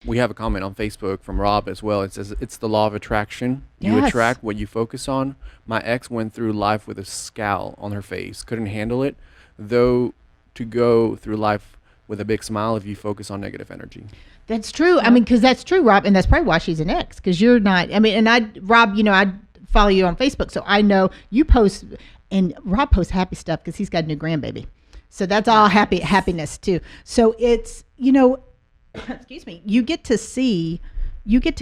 We have a comment on Facebook from Rob as well. It says it's the law of attraction. You Yes. attract what you focus on. My ex went through life with a scowl on her face. Couldn't handle it, though. To go through life with a big smile if you focus on negative energy. That's true. I mean, because that's true, Rob, and that's probably why she's an ex. Because you're not. I mean, and Rob, I follow you on Facebook, so I know you post, and Rob posts happy stuff because he's got a new grandbaby. So that's all happiness too. So it's excuse me, you get to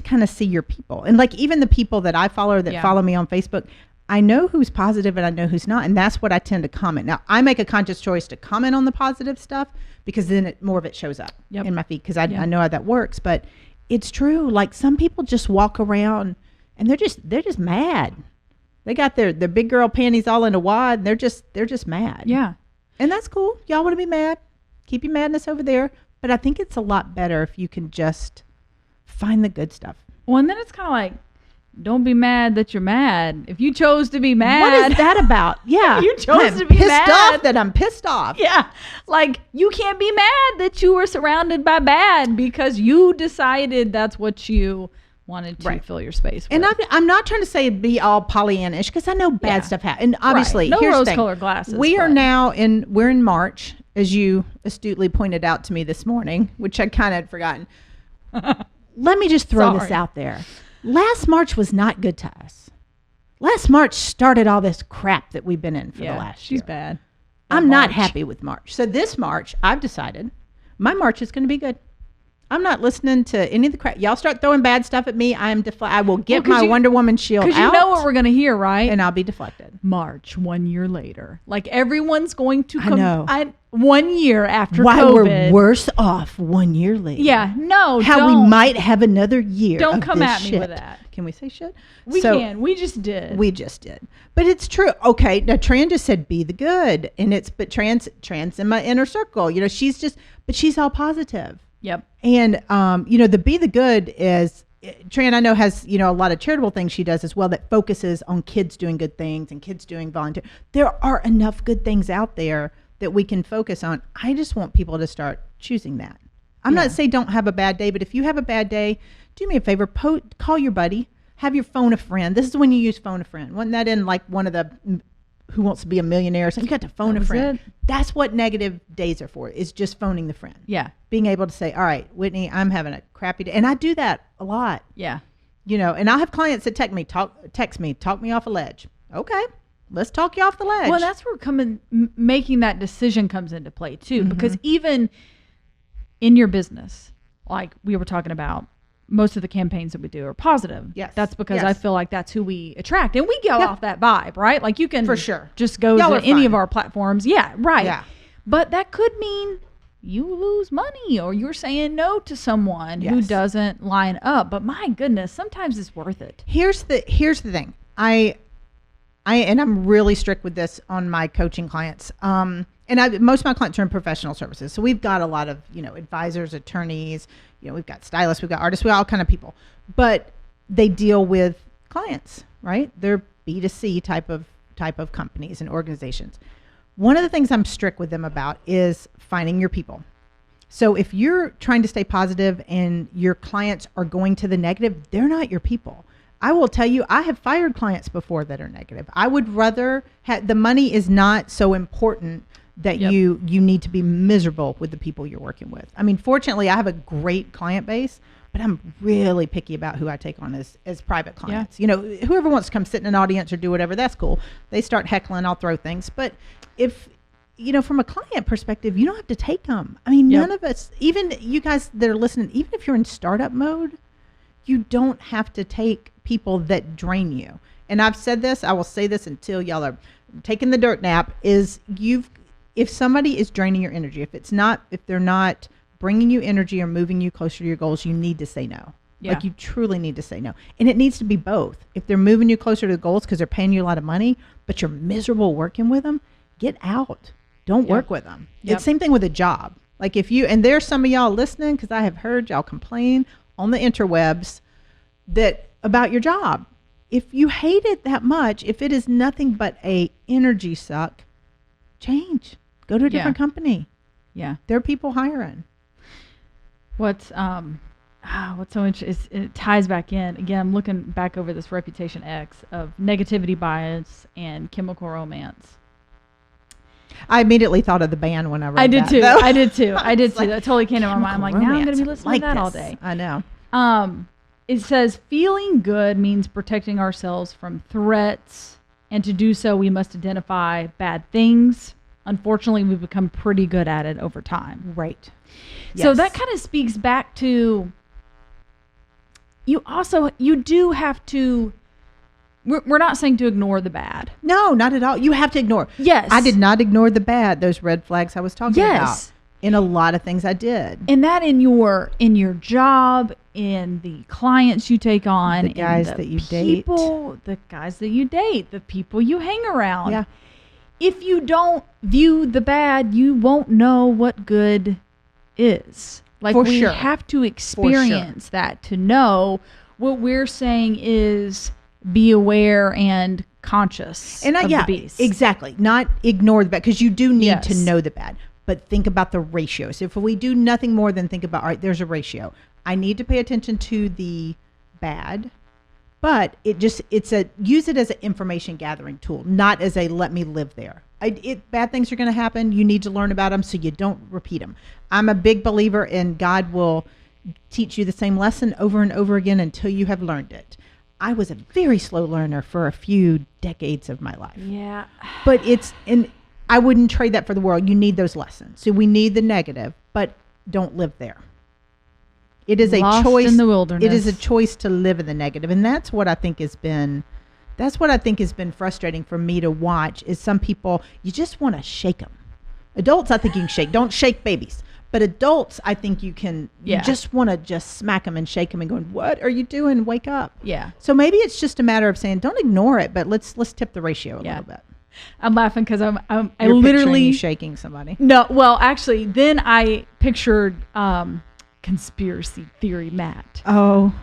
kind of see your people, and like even the people that I follow that follow me on Facebook, I know who's positive and I know who's not, and that's what I tend to comment. Now I make a conscious choice to comment on the positive stuff because then more of it shows up in my feed because I know how that works. But it's true. Like some people just walk around and they're just mad. They got their big girl panties all in a wad and they're just mad. Yeah. And that's cool. Y'all want to be mad? Keep your madness over there. But I think it's a lot better if you can just find the good stuff. Well, and then it's kind of like, don't be mad that you're mad. If you chose to be mad. What is that about? Yeah. You chose I'm to be pissed mad. off that I'm pissed off. Yeah. Like, you can't be mad that you were surrounded by bad because you decided that's what you wanted to fill your space with. And I'm not trying to say be all Pollyannish because I know bad stuff happens. And obviously, no here's the thing. rose-colored glasses. We're in March, as you astutely pointed out to me this morning, which I kind of had forgotten. Let me just throw this out there. Last March was not good to us. Last March started all this crap that we've been in for the last year. She's bad. I'm not happy with March. So this March, I've decided my March is going to be good. I'm not listening to any of the crap. Y'all start throwing bad stuff at me. I will get my Wonder Woman shield out. Because you know what we're going to hear, right? And I'll be deflected. March, 1 year later. Like everyone's going to I know. 1 year after Why COVID. we're worse off 1 year later. Yeah, no, How we might have another year. Don't of come this at me shit. with that. Can we say shit? We can. We just did. We just did. But it's true. Okay. Now Tran just said be the good. And but Tran's in my inner circle. But she's all positive. Yep. And, the be the good is, Tran, I know has, a lot of charitable things she does as well that focuses on kids doing good things and kids doing volunteer. There are enough good things out there that we can focus on. I just want people to start choosing that. I'm not saying don't have a bad day, but if you have a bad day, do me a favor, call your buddy, have your phone a friend. This is when you use phone a friend. Wasn't that in like one of the Who Wants to Be a Millionaire? So you got to phone a friend. That's what negative days are for, is just phoning the friend. Yeah. Being able to say, all right, Whitney, I'm having a crappy day. And I do that a lot. Yeah. And I'll have clients that text me, talk me off a ledge. Okay, let's talk you off the ledge. Well, that's where making that decision comes into play too, because even in your business, like we were talking about, most of the campaigns that we do are positive. Yes. That's because I feel like that's who we attract. And we go off that vibe, right? Like you can for sure just go Y'all to any fun. of our platforms. Yeah, right. Yeah. But that could mean you lose money or you're saying no to someone who doesn't line up. But my goodness, sometimes it's worth it. Here's the thing. I'm really strict with this on my coaching clients. Most of my clients are in professional services. So we've got a lot of, advisors, attorneys, we've got stylists, we've got artists, we got all kind of people, but they deal with clients, right? They're B2C type of companies and organizations. One of the things I'm strict with them about is finding your people. So if you're trying to stay positive and your clients are going to the negative, they're not your people. I will tell you, I have fired clients before that are negative. I would rather the money is not so important that you need to be miserable with the people you're working with. I mean, fortunately, I have a great client base, but I'm really picky about who I take on as private clients. Whoever wants to come sit in an audience or do whatever, that's cool. They start heckling, I'll throw things. But if, from a client perspective, you don't have to take them. I mean, none of us, even you guys that are listening, even if you're in startup mode, you don't have to take people that drain you. And I've said this, I will say this until y'all are taking the dirt nap, if somebody is draining your energy, if they're not bringing you energy or moving you closer to your goals, you need to say no. Yeah. Like you truly need to say no. And it needs to be both. If they're moving you closer to the goals because they're paying you a lot of money, but you're miserable working with them, get out. Don't work with them. It's the same thing with a job. Like and there's some of y'all listening, because I have heard y'all complain on the interwebs about your job. If you hate it that much, if it is nothing but a energy suck, change. Go to a different company. Yeah. There are people hiring. What's what's so interesting is it ties back in. Again, I'm looking back over this Reputation X of negativity bias and chemical romance. I immediately thought of the band when I read I did that, too. though. I did too. I did It's too. like, That totally came to my mind. I'm like, now I'm going to be romance. listening to that all this. day. I know. It says feeling good means protecting ourselves from threats, and to do so, we must identify bad things. Unfortunately, we've become pretty good at it over time. Right. So Yes. that kind of speaks back to you do have to, we're not saying to ignore the bad. No, not at all. You have to ignore. Yes. I did not ignore the bad, those red flags I was talking about. Yes. In a lot of things I did. And that in your job, in the clients you take on, The guys in that you people, the guys that you date, the people you hang around. Yeah. If you don't view the bad, you won't know what good is. Like For we sure. have to experience that to know. What we're saying is be aware and conscious And of yeah, the beast. exactly. Not ignore the bad, because you do need to Yes. know the bad. But think about the ratios. If we do nothing more than think about, all right, there's a ratio. I need to pay attention to the bad, but use it as an information gathering tool, not as a let me live there. Bad things are going to happen. You need to learn about them so you don't repeat them. I'm a big believer in God will teach you the same lesson over and over again until you have learned it. I was a very slow learner for a few decades of my life. Yeah. But I wouldn't trade that for the world. You need those lessons. So we need the negative, but don't live there. It is Lost a choice in the wilderness. It is a choice to live in the negative, and that's what I think has been frustrating for me to watch. Is some people you just want to shake them. Adults, I think you can shake. Don't shake babies. But adults, I think you can. Yeah. You just want to just smack them and shake them and going, "What are you doing? Wake up!" Yeah. So maybe it's just a matter of saying, "Don't ignore it," but let's tip the ratio a Yeah. little bit. I'm laughing because I You're picturing literally you shaking somebody. No, well, actually, then I pictured conspiracy theory Matt Oh,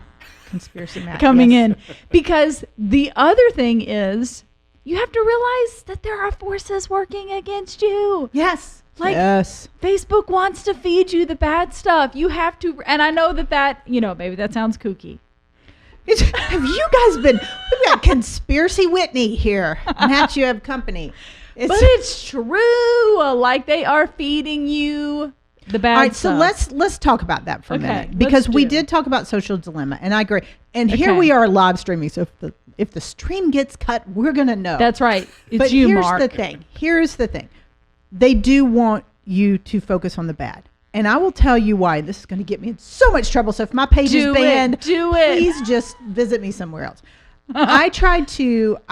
conspiracy Matt coming yes. in, because the other thing is you have to realize that there are forces working against you. Yes, Like- Facebook wants to feed you the bad stuff. You have to, and I know that maybe that sounds kooky. Have you guys been? We've got conspiracy Whitney here. Matt, you have company. But it's true. Like they are feeding you the bad all right. stuff. So let's talk about that for a Okay, minute, let's because we do. did talk about social dilemma, and I agree. And here Okay. we are live streaming. So if the stream gets cut, we're gonna know. That's right. It's but you, here's Mark. the thing. Here's the thing. They do want you to focus on the bad. And I will tell you why. This is going to get me in so much trouble. So if my page Do is banned, do it. please just visit me somewhere else. I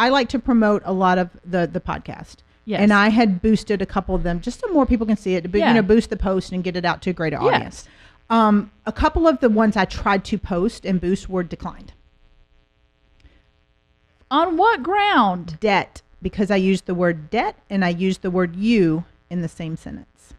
like to promote a lot of the podcast. Yes. And I had boosted a couple of them just so more people can see it, Yeah. boost the post and get it out to a greater audience. Yes. A couple of the ones I tried to post and boost were declined. On what ground? Debt, because I used the word debt and I used the word you in the same sentence.